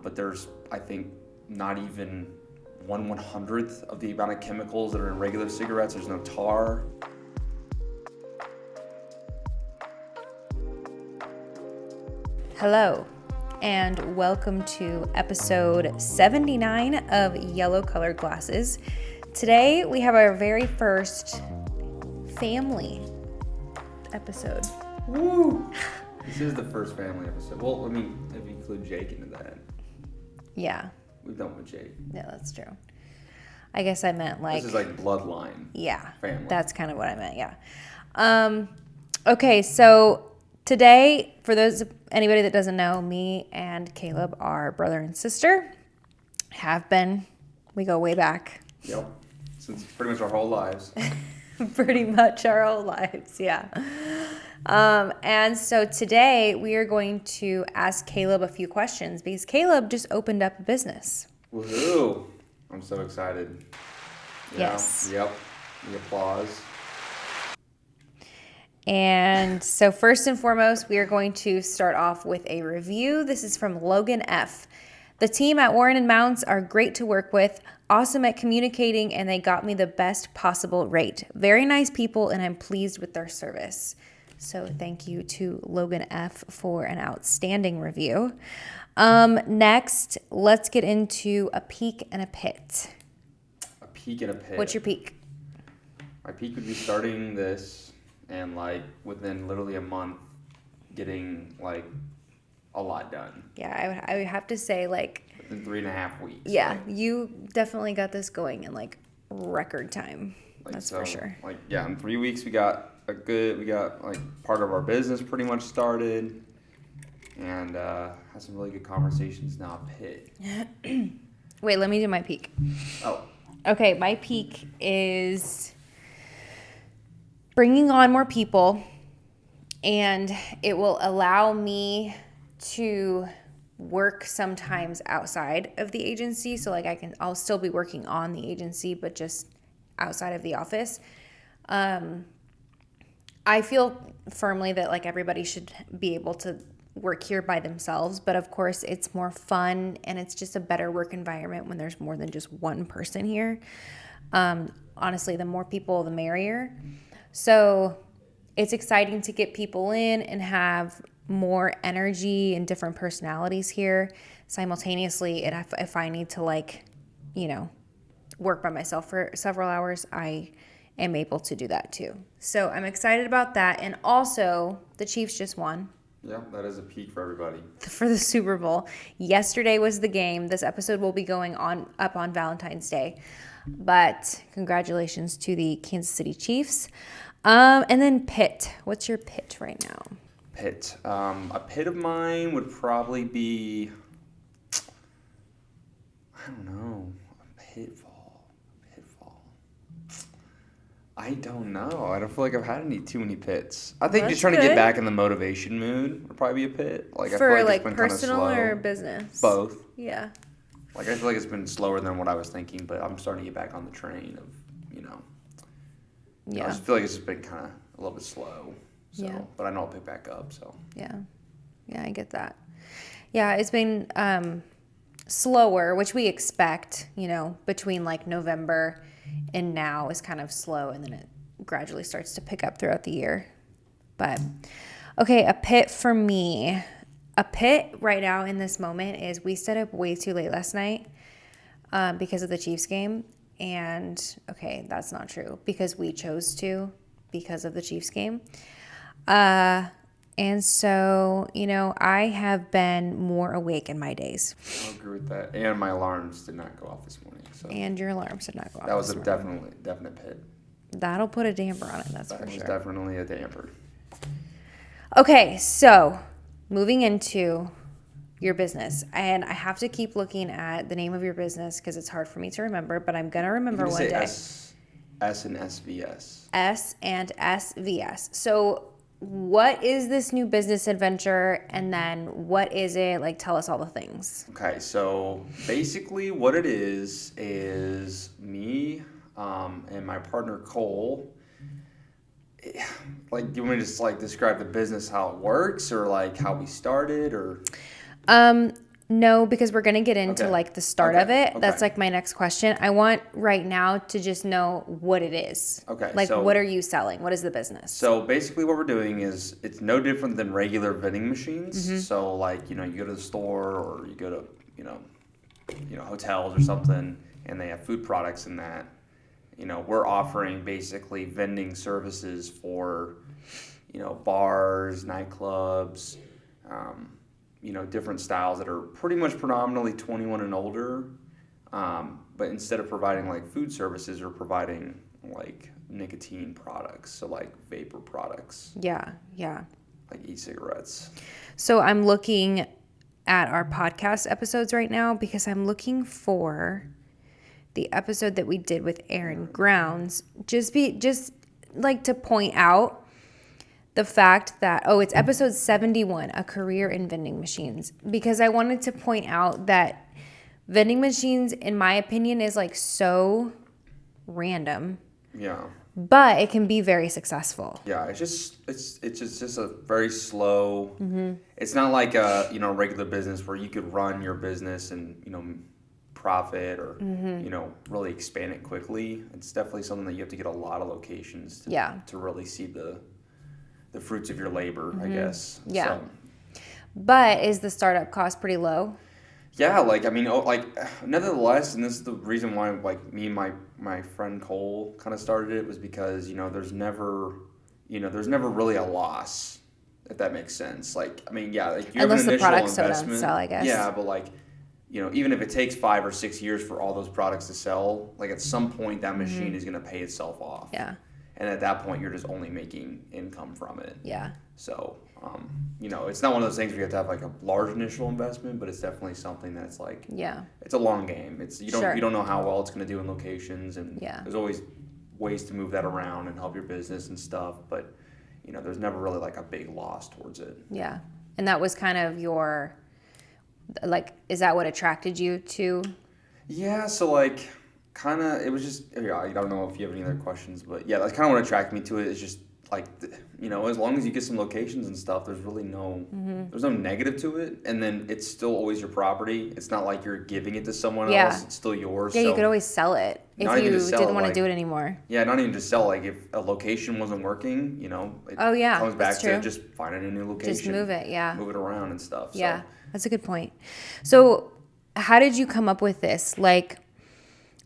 but there's, I think, not even 1/100th of the amount of chemicals that are in regular cigarettes. There's no tar. Hello, and welcome to episode 79 of Yellow Colored Glasses. Today we have our very first family episode. Woo! This is the first family episode. Well, I mean, if you include Jake into that. Yeah. We've done with Jake. Yeah, that's true. I guess I meant like... This is like bloodline. Yeah. Family. That's kind of what I meant, yeah. Okay, so today, for anybody that doesn't know, me and Caleb are brother and sister. Have been. We go way back. Yep. Since pretty much our whole lives. Pretty much our whole lives, yeah. And so today we are going to ask Caleb a few questions because Caleb just opened up a business. Woohoo! I'm so excited. Yeah, Yes. Yep. The applause. And so first and foremost, we are going to start off with a review. This is from Logan F. The team at Warren & Mounts are great to work with, awesome at communicating, and they got me the best possible rate. Very nice people, and I'm pleased with their service. So thank you to Logan F for an outstanding review. Next, let's get into a peak and a pit. A peak and a pit. What's your peak? My peak would be starting this and like within literally a month getting like a lot done. Yeah, I would have to say like... Within 3.5 weeks. Yeah, like, you definitely got this going in like record time. like, That's so, for sure. Like, yeah, in 3 weeks we got like part of our business pretty much started and had some really good conversations now at Pit. Wait, let me do my peak. Oh. Okay, my peak is bringing on more people, and it will allow me to work sometimes outside of the agency. So like I'll still be working on the agency, but just outside of the office. I feel firmly that like everybody should be able to work here by themselves, but of course it's more fun and it's just a better work environment when there's more than just one person here. Honestly, the more people, the merrier. So it's exciting to get people in and have more energy and different personalities here simultaneously. And if I need to like, work by myself for several hours, I am able to do that too. So I'm excited about that. And also the Chiefs just won. Yeah, that is a peak for everybody. For the Super Bowl. Yesterday was the game. This episode will be going up on Valentine's Day. But congratulations to the Kansas City Chiefs. And then pit. What's your pit right now? Pit. A pit of mine would probably be, I don't know, a pitfall. I don't know. I don't feel like I've had too many pits. I think Well, just trying to that's get good. back in the motivation mood would probably be a pit. Like I For feel like like it's been personal kind of slow. or business? Both. Yeah. Like I feel like it's been slower than what I was thinking, but I'm starting to get back on the train of, Yeah. I just feel like it's just been kind of a little bit slow. So, Yeah. but I know I'll pick back up. So. Yeah. Yeah, I get that. Yeah, it's been slower, which we expect, between like November and now is kind of slow, and then it gradually starts to pick up throughout the year. But, okay, a pit for me. A pit right now in this moment is we stayed up way too late last night because of the Chiefs game. And, okay, that's not true because we chose to because of the Chiefs game. And so, I have been more awake in my days. I agree with that. And my alarms did not go off this morning. So And your alarms did not go off. that was this a morning. definite pit. That'll put a damper on it, that's That for was sure. definitely a damper. Okay, so moving into your business. And I have to keep looking at the name of your business because it's hard for me to remember, but I'm going to remember one day. S and SVS. S and SVS. So what is this new business adventure, and then what is it? Like, tell us all the things. Okay, so basically what it is me and my partner Cole. Like, do you want me to just like describe the business, how it works, or like how we started, or? No, because we're going to get into Okay. like the start Okay. of it. Okay. That's like my next question. I want right now to just know what it is. Okay, Like, so- what are you selling? What is the business? So basically what we're doing is it's no different than regular vending machines. Mm-hmm. So like, you go to the store or you go to, hotels or something and they have food products in that. We're offering basically vending services for, bars, nightclubs, different styles that are pretty much predominantly 21 and older. But instead of providing like food services, we're providing like nicotine products. So like vapor products, Yeah. like e-cigarettes. So I'm looking at our podcast episodes right now because I'm looking for the episode that we did with Aaron Grounds. Just like to point out the fact that, it's episode 71, A Career in Vending Machines. Because I wanted to point out that vending machines, in my opinion, is like so random, Yeah. but it can be very successful. Yeah, it's just a very slow. It's not like a regular business where you could run your business and profit or really expand it quickly. It's definitely something that you have to get a lot of locations to really see the fruits of your labor, I guess. Yeah. So, But is the startup cost pretty low? yeah, nevertheless, and this is the reason why me and my friend Cole kind of started it was because there's never really a loss, if that makes sense. You have Unless an the initial products don't investment. sell, I guess. Yeah, but even if it takes 5 or 6 years for all those products to sell, at some point that machine is going to pay itself off. Yeah. And at that point, you're just only making income from it. Yeah. So, it's not one of those things where you have to have a large initial investment, but it's definitely something that's it's a long game. You don't know how well it's going to do in locations, and there's always ways to move that around and help your business and stuff. But there's never really a big loss towards it. Yeah. And that was kind of your, is that what attracted you to? Yeah. So kind of, it was just, I don't know if you have any other questions, but yeah, that's kind of what attracted me to it. Is just as long as you get some locations and stuff, there's really there's no negative to it. And then it's still always your property. It's not like you're giving it to someone else. It's still yours. Yeah, you could always sell it if you didn't want to do it anymore. Yeah, not even just sell. If a location wasn't working, it comes back to just finding a new location. Just move it, Move it around and stuff. Yeah, that's a good point. So how did you come up with this?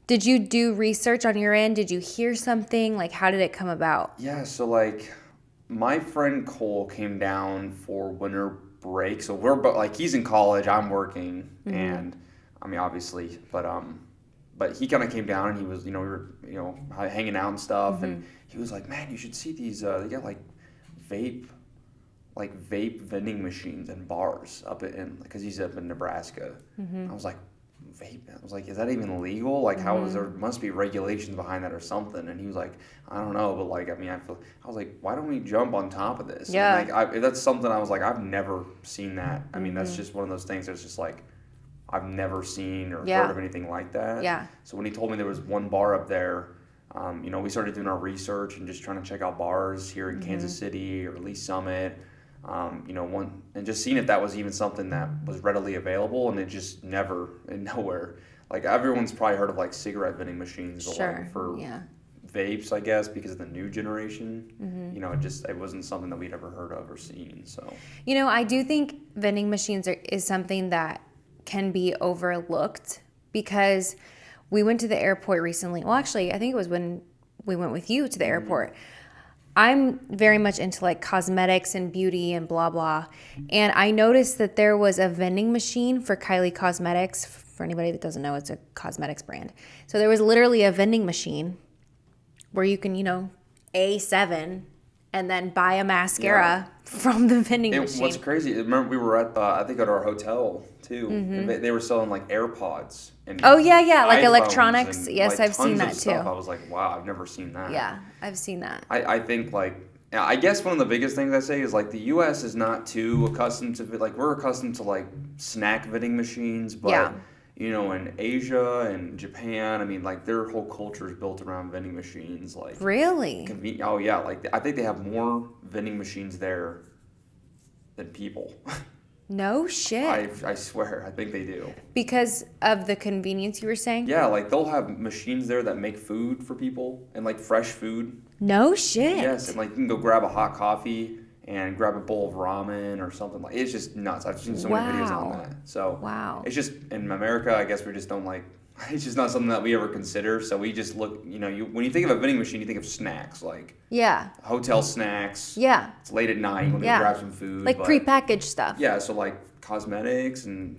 Did you do research on your end? Did you hear something? How did it come about? Yeah, so my friend Cole came down for winter break. So we're he's in college, I'm working, and obviously, but he kind of came down and he was, we were, hanging out and stuff, and he was like, man, you should see these. They got vape vending machines in bars because he's up in Nebraska. I was like, vape? I was like, is that even legal? How is there must be regulations behind that or something? And he was like, I don't know, but I was like, why don't we jump on top of this? Yeah. And that's something I was like, I've never seen that. That's just one of those things that's just I've never seen or heard of anything like that. Yeah. So when he told me there was one bar up there, we started doing our research and just trying to check out bars here in Kansas City or Lee Summit. And just seeing if that was even something that was readily available, and it just nowhere. Everyone's probably heard of cigarette vending machines, but for vapes, I guess, because of the new generation, it wasn't something that we'd ever heard of or seen. So, I do think vending machines is something that can be overlooked because we went to the airport recently. Well, actually, I think it was when we went with you to the airport. I'm very much into cosmetics and beauty and blah, blah. And I noticed that there was a vending machine for Kylie Cosmetics. For anybody that doesn't know, it's a cosmetics brand. So there was literally a vending machine where you can, A7 and then buy a mascara from the vending machine. What's crazy, remember we were at, I think at our hotel too. And they were selling AirPods. And electronics. And, yes, I've seen that stuff. too. I was like, wow, I've never seen that. Yeah, I've seen that. I think I guess one of the biggest things I say is the U.S. is not too accustomed to we're accustomed to snack vending machines, but in Asia and Japan, their whole culture is built around vending machines. Really? Oh yeah, I think they have more vending machines there than people. No shit. I swear, I think they do. Because of the convenience you were saying? Yeah, like they'll have machines there that make food for people and like fresh food. No shit. Yes, and like you can go grab a hot coffee and grab a bowl of ramen or something like. It's just nuts. I've seen so many videos on that. So it's just in America. I guess we just don't like. It's just not something that we ever consider. So we just look. When you think of a vending machine, you think of snacks like hotel snacks. Yeah, it's late at night when you grab some food. Like prepackaged stuff. Yeah, so like cosmetics and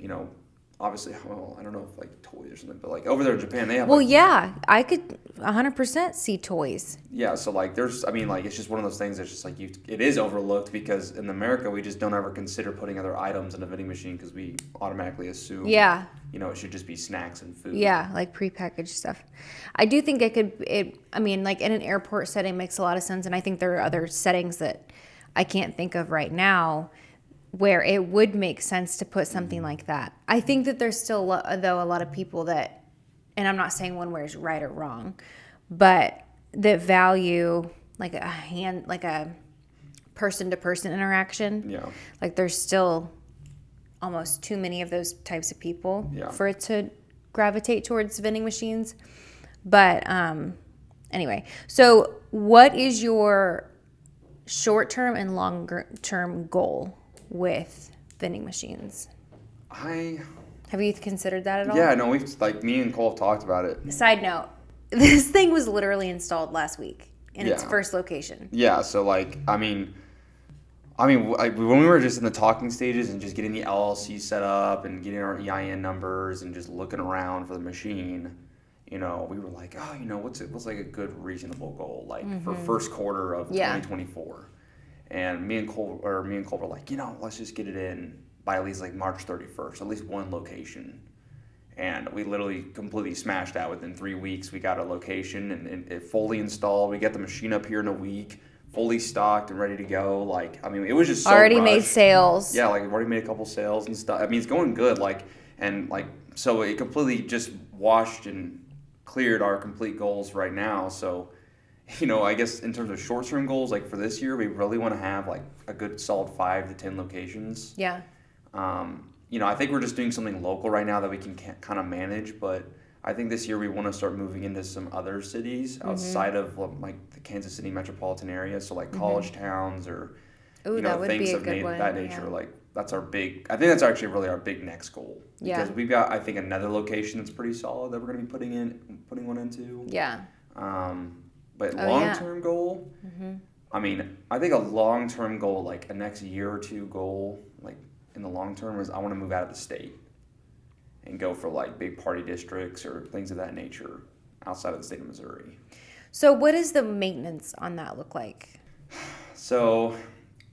obviously, well, I don't know if like toys or something, but like over there in Japan, they have. Well, yeah, I could 100% see toys. Yeah, so like it's just one of those things that's just like it is overlooked because in America we just don't ever consider putting other items in a vending machine because we automatically assume. Yeah. It should just be snacks and food. Yeah, like prepackaged stuff. I do think like in an airport setting makes a lot of sense, and I think there are other settings that I can't think of right now where it would make sense to put something like that. I think that there's still, though, a lot of people that, and I'm not saying one way is right or wrong, but that value like a person-to-person interaction. Yeah. Like there's still almost too many of those types of people for it to gravitate towards vending machines. But anyway, so what is your short-term and long-term goal with vending machines? Have you considered that at all? Yeah, no, me and Cole have talked about it. Side note, this thing was literally installed last week in its first location. Yeah, so like, when we were just in the talking stages and just getting the LLC set up and getting our EIN numbers and just looking around for the machine, we were like, what's like a good reasonable goal like for first quarter of 2024. And me and Cole were like, let's just get it in by at least like March 31st, at least one location. And we literally completely smashed that within 3 weeks. We got a location and it fully installed. We got the machine up here in a week, fully stocked and ready to go. Like, it was just so already rushed. Made sales. Yeah, like we've already made a couple sales and stuff. It's going good. So it completely just washed and cleared our complete goals right now. So, I guess in terms of short-term goals, like for this year, we really want to have like a good solid 5 to 10 locations. Yeah. I think we're just doing something local right now that we can kind of manage, but I think this year we want to start moving into some other cities outside of like the Kansas City metropolitan area, so like college towns or things of that nature. Yeah. Like that's our big. I think that's actually really our big next goal. Because we've got, I think, another location that's pretty solid that we're going to be putting one into. Yeah. But long-term goal, I think a long-term goal, like a next year or two goal, like in the long term, is I want to move out of the state and go for like big party districts or things of that nature outside of the state of Missouri. So what does the maintenance on that look like? So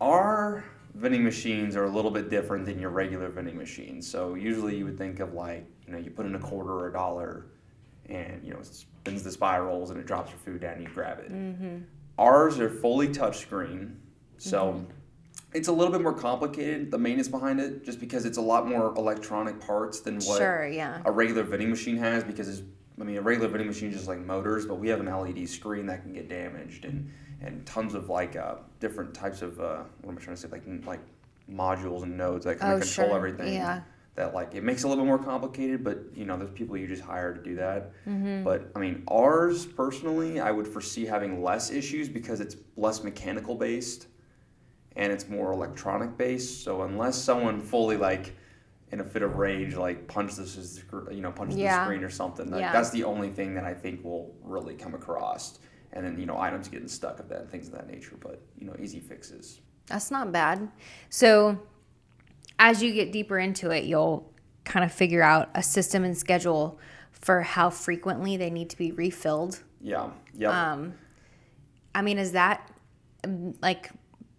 our vending machines are a little bit different than your regular vending machines. So usually you would think of like, you put in a quarter or $1 and, it spins the spirals and it drops your food down and you grab it. Mm-hmm. Ours are fully touchscreen. So it's a little bit more complicated, the maintenance behind it, just because it's a lot more electronic parts than what a regular vending machine has, because a regular vending machine is just like motors, but we have an LED screen that can get damaged and tons of like different types of, what am I trying to say, like modules and nodes that kind of control everything. Yeah. That like, it makes it a little bit more complicated, but there's people you just hire to do that. Mm-hmm. But ours personally, I would foresee having less issues because it's less mechanical based and it's more electronic based. So unless someone fully like in a fit of rage, like punches the screen or something, that's the only thing that I think will really come across. And then, items getting stuck of that and things of that nature, but easy fixes. That's not bad. So as you get deeper into it, you'll kind of figure out a system and schedule for how frequently they need to be refilled. Yeah. Yep. Is that like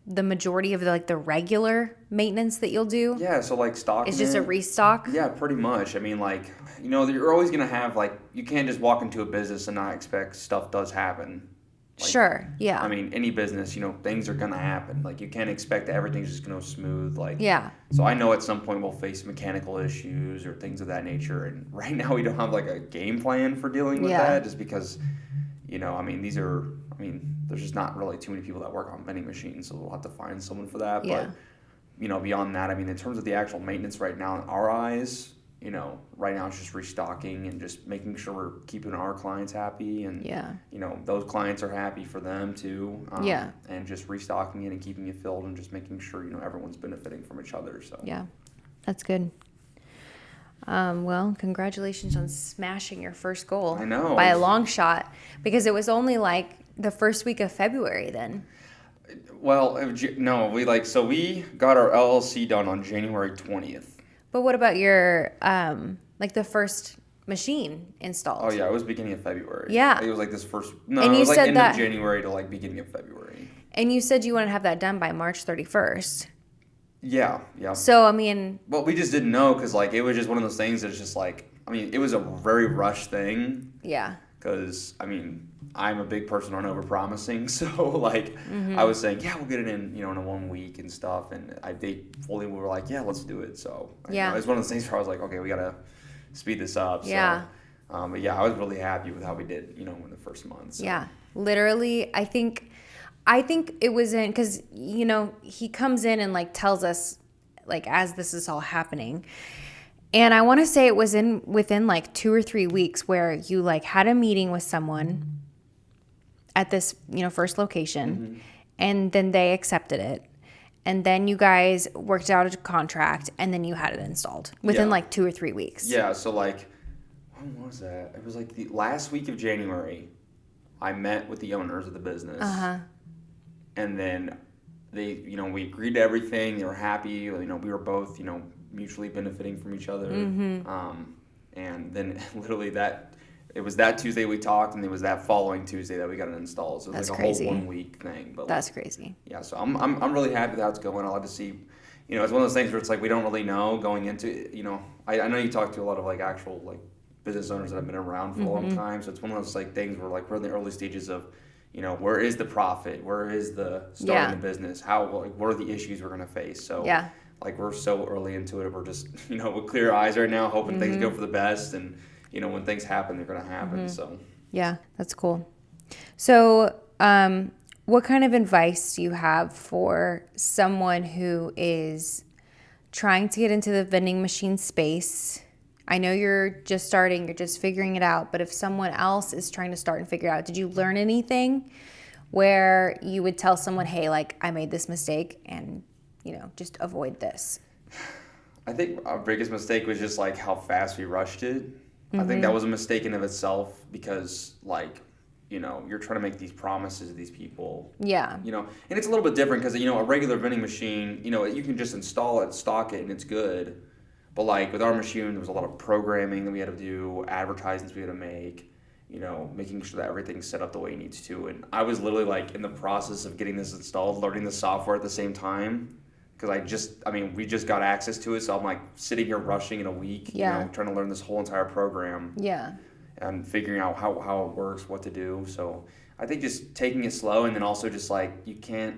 the majority of the regular maintenance that you'll do? Yeah, so like stocking it's just a restock? Yeah, pretty much. You're always going to have you can't just walk into a business and not expect stuff does happen. Sure, yeah. Any business, things are going to happen. You can't expect that everything's just going to go smooth. Yeah. So I know at some point we'll face mechanical issues or things of that nature. And right now we don't have a game plan for dealing with that, just because, there's just not really too many people that work on vending machines. So we'll have to find someone for that. Yeah. beyond that, I mean, in terms of the actual maintenance right now, in our eyes, right now it's just restocking and just making sure we're keeping our clients happy, and those clients are happy for them too. And just restocking it and keeping it filled and just making sure everyone's benefiting from each other. So that's good. Well, congratulations on smashing your first goal. I know, by a long shot, because it was only like the first week of February then. Well, no, we got our LLC done on January 20th. But what about your, the first machine installed? Oh, yeah, it was beginning of February. Yeah. It was like this first, and it was like end that, of January to like beginning of February. And you said you want to have that done by March 31st. Yeah. So, I mean. Well, we just didn't know because, it was just one of those things that's just it was a very rushed thing. Yeah. Because, I'm a big person on over-promising. So, I was saying, we'll get it in, in a 1 week and stuff. And they fully were like, let's do it. So, it's one of those things where I was like, okay, we got to speed this up. Yeah. So, but I was really happy with how we did, in the first month. So. Yeah. Literally, I think it was in, because, he comes in and tells us as this is all happening. And I want to say it was within 2 or 3 weeks where you had a meeting with someone at this, first location, and then they accepted it. And then you guys worked out a contract, and then you had it installed within 2 or 3 weeks. Yeah. So when was that? It was the last week of January. I met with the owners of the business. And then they, we agreed to everything. They were happy. We were both, mutually benefiting from each other. And then literally it was that Tuesday we talked, and it was that following Tuesday that we got it installed. So it was That's a crazy. whole 1 week thing. But that's crazy. Yeah. So I'm really happy with how it's going. I'll have to see. It's one of those things where it's we don't really know going into it. I know you talk to a lot of actual business owners that have been around for a long time. So it's one of those things where we're in the early stages of, where is the profit? Where is the starting the business? How, what are the issues we're going to face? So, we're so early into it. We're just, with clear eyes right now, hoping things go for the best. And, when things happen, they're going to happen. So, yeah, that's cool. So, what kind of advice do you have for someone who is trying to get into the vending machine space? I know you're just starting, you're just figuring it out, but if someone else is trying to start and figure it out, did you learn anything where you would tell someone, hey, I made this mistake and, just avoid this? I think our biggest mistake was just how fast we rushed it. I think that was a mistake in of itself because you're trying to make these promises to these people. Yeah. And it's a little bit different because, a regular vending machine, you can just install it, stock it, and it's good. But with our machine, there was a lot of programming that we had to do, advertisements we had to make, making sure that everything's set up the way it needs to. And I was literally in the process of getting this installed, learning the software at the same time. Because we just got access to it. So I'm sitting here rushing in a week, trying to learn this whole entire program. Yeah. And figuring out how it works, what to do. So I think just taking it slow, and then also just you can't,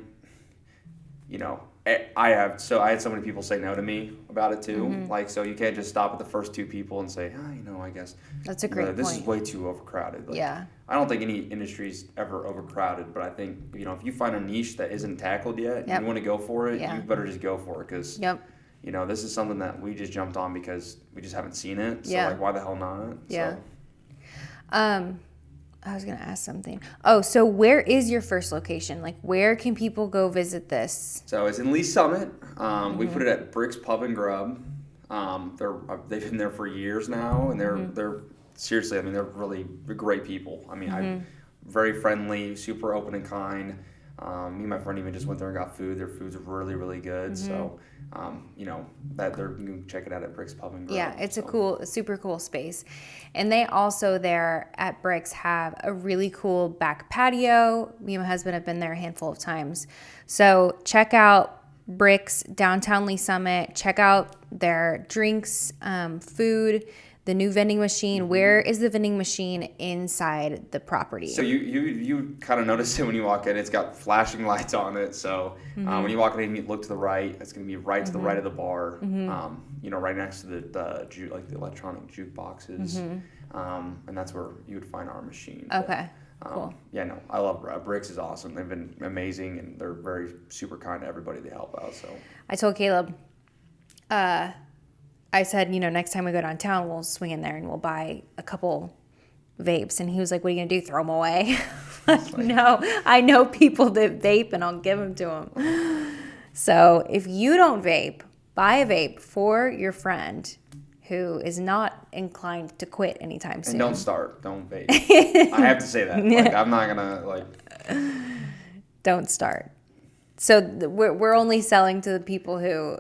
I had so many people say no to me about it too. So you can't just stop at the first 2 people and say, I guess that's a great point. This is way too overcrowded. I don't think any industry's ever overcrowded, but I think if you find a niche that isn't tackled yet, and you want to go for it, you better just go for it because this is something that we just jumped on because we just haven't seen it. So why the hell not? Yeah. So. I was going to ask something. Oh, so where is your first location? Where can people go visit this? So it's in Lee Summit. We put it at Brick's Pub and Grub. They've been there for years now, and they're seriously, they're really great people. I'm very friendly, super open and kind. Me and my friend even just went there and got food. Their food's really, really good. So, you can check it out at Brick's Pub and Grub. Yeah, it's a super cool space. And they also there at Brick's have a really cool back patio. Me and my husband have been there a handful of times. So check out Brick's downtown Lee Summit. Check out their drinks, food, the new vending machine. Where is the vending machine inside the property? So you kind of notice it when you walk in. It's got flashing lights on it. So when you walk in and you look to the right, it's going to be right to the right of the bar. Right next to the electronic juke boxes. And that's where you would find our machine. Okay. Cool. Yeah, no, I love Bricks is awesome. They've been amazing, and they're very super kind to everybody they help out. So I told Caleb, I said, next time we go downtown, we'll swing in there and we'll buy a couple vapes. And he was like, what are you going to do, throw them away? No, I know people that vape and I'll give them to them. So if you don't vape, buy a vape for your friend who is not inclined to quit anytime soon. And don't start. Don't vape. I have to say that. Like, I'm not going to, Don't start. So we're only selling to the people who...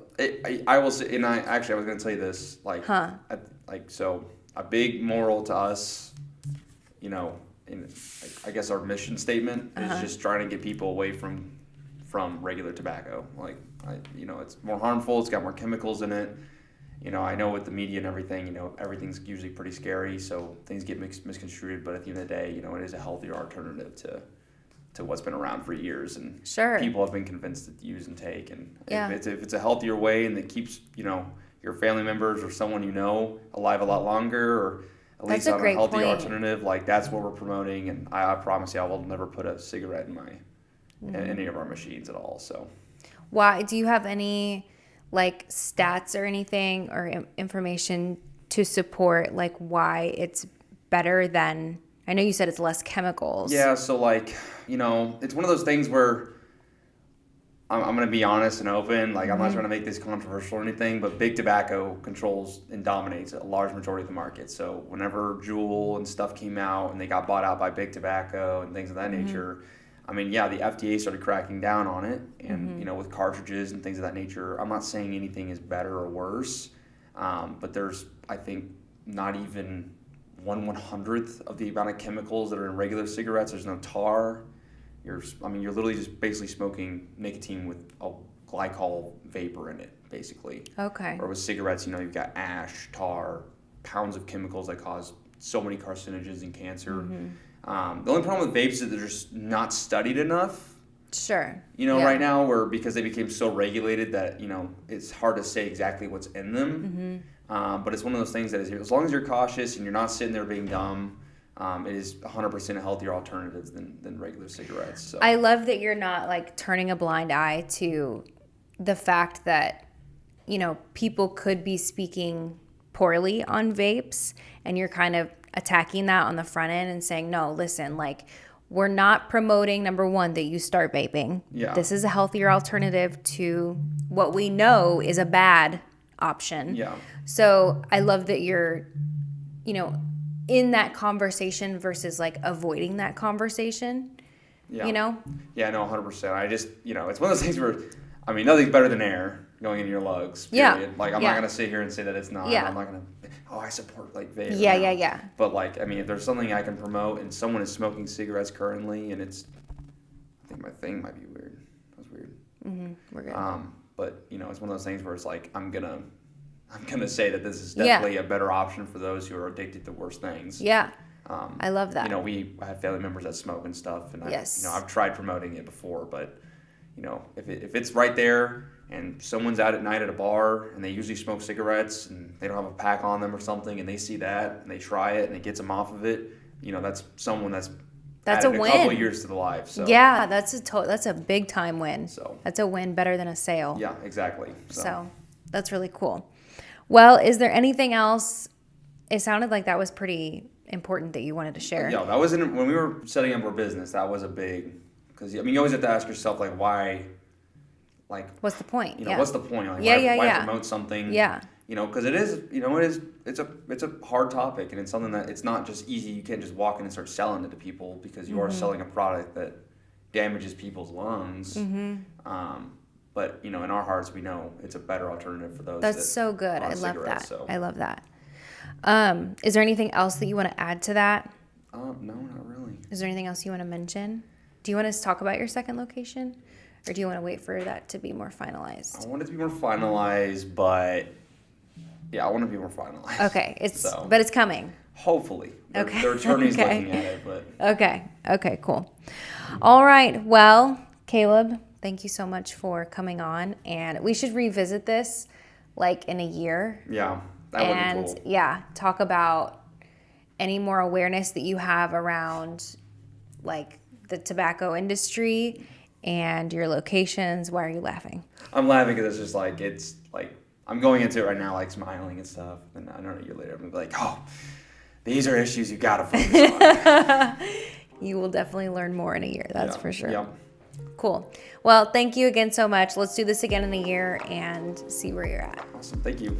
I will say, and I was going to tell you this, so a big moral to us, I guess our mission statement is just trying to get people away from regular tobacco. It's more harmful. It's got more chemicals in it. I know with the media and everything, everything's usually pretty scary, so things get misconstrued. But at the end of the day, it is a healthier alternative to what's been around for years, and people have been convinced to use and take. And if it's a healthier way and it keeps your family members or someone alive a lot longer, or at least on a healthy alternative, that's what we're promoting. And I promise you, I will never put a cigarette in any of our machines at all. So, why do you have any stats or anything or information to support why it's better than? I know you said it's less chemicals. Yeah, so it's one of those things where I'm going to be honest and open. I'm not trying to make this controversial or anything, but big tobacco controls and dominates a large majority of the market. So whenever Juul and stuff came out and they got bought out by big tobacco and things of that nature, the FDA started cracking down on it. And, with cartridges and things of that nature, I'm not saying anything is better or worse, but there's, I think, not even 1/100th of the amount of chemicals that are in regular cigarettes. There's no tar. You're literally just basically smoking nicotine with a glycol vapor in it, basically. Okay. Or with cigarettes, you've got ash, tar, pounds of chemicals that cause so many carcinogens and cancer. The only problem with vapes is that they're just not studied enough. Sure. Right now, because they became so regulated that, it's hard to say exactly what's in them. But it's one of those things that is, as long as you're cautious and you're not sitting there being dumb, it is 100% a healthier alternative than regular cigarettes. So. I love that you're not turning a blind eye to the fact that, people could be speaking poorly on vapes, and you're kind of attacking that on the front end and saying, no, listen, we're not promoting, number one, that you start vaping. Yeah. This is a healthier alternative to what we know is a bad option. Yeah. So I love that you're, in that conversation versus avoiding that conversation. Yeah. Yeah, no, 100%. I just, it's one of those things where, nothing's better than air going into your lugs. Period. Yeah. I'm not going to sit here and say that it's not. Yeah. I'm not going to, I support vape. Yeah. But if there's something I can promote and someone is smoking cigarettes currently and I think my thing might be weird. That was weird. We're good. But it's one of those things where it's I'm gonna say that this is definitely a better option for those who are addicted to worse things. Yeah. I love that. We have family members that smoke and stuff, and I've tried promoting it before, but if it's right there and someone's out at night at a bar and they usually smoke cigarettes and they don't have a pack on them or something, and they see that and they try it and it gets them off of it, that's someone that's a win. A couple of years to the life. So. Yeah, that's a big time win. So that's a win, better than a sale. Yeah, exactly. So that's really cool. Well, is there anything else? It sounded like that was pretty important that you wanted to share. Yeah, that was when we were setting up our business. That was a big, because you always have to ask yourself why. What's the point? What's the point? Why promote something? Yeah. Because it is, it's a hard topic, and it's something that it's not just easy. You can't just walk in and start selling it to people, because you are selling a product that damages people's lungs. But in our hearts, we know it's a better alternative for those. That's so good. I love that. So. I love that. Is there anything else that you want to add to that? No, not really. Is there anything else you want to mention? Do you want us to talk about your second location, or do you want to wait for that to be more finalized? I want it to be more finalized, but yeah, I want to be more finalized. Okay, but it's coming. Hopefully. Okay. Their attorney's looking at it, but. Okay, cool. All right. Well, Caleb, thank you so much for coming on, and we should revisit this in a year. Yeah, that would be cool. And talk about any more awareness that you have around like the tobacco industry and your locations. Why are you laughing? I'm laughing because it's like I'm going into it right now like smiling and stuff, and I don't know, a year later I'm gonna be like, oh, these are issues you gotta focus on. You will definitely learn more in a year, that's for sure. Yeah. Cool. Well, thank you again so much. Let's do this again in a year and see where you're at. Awesome. Thank you.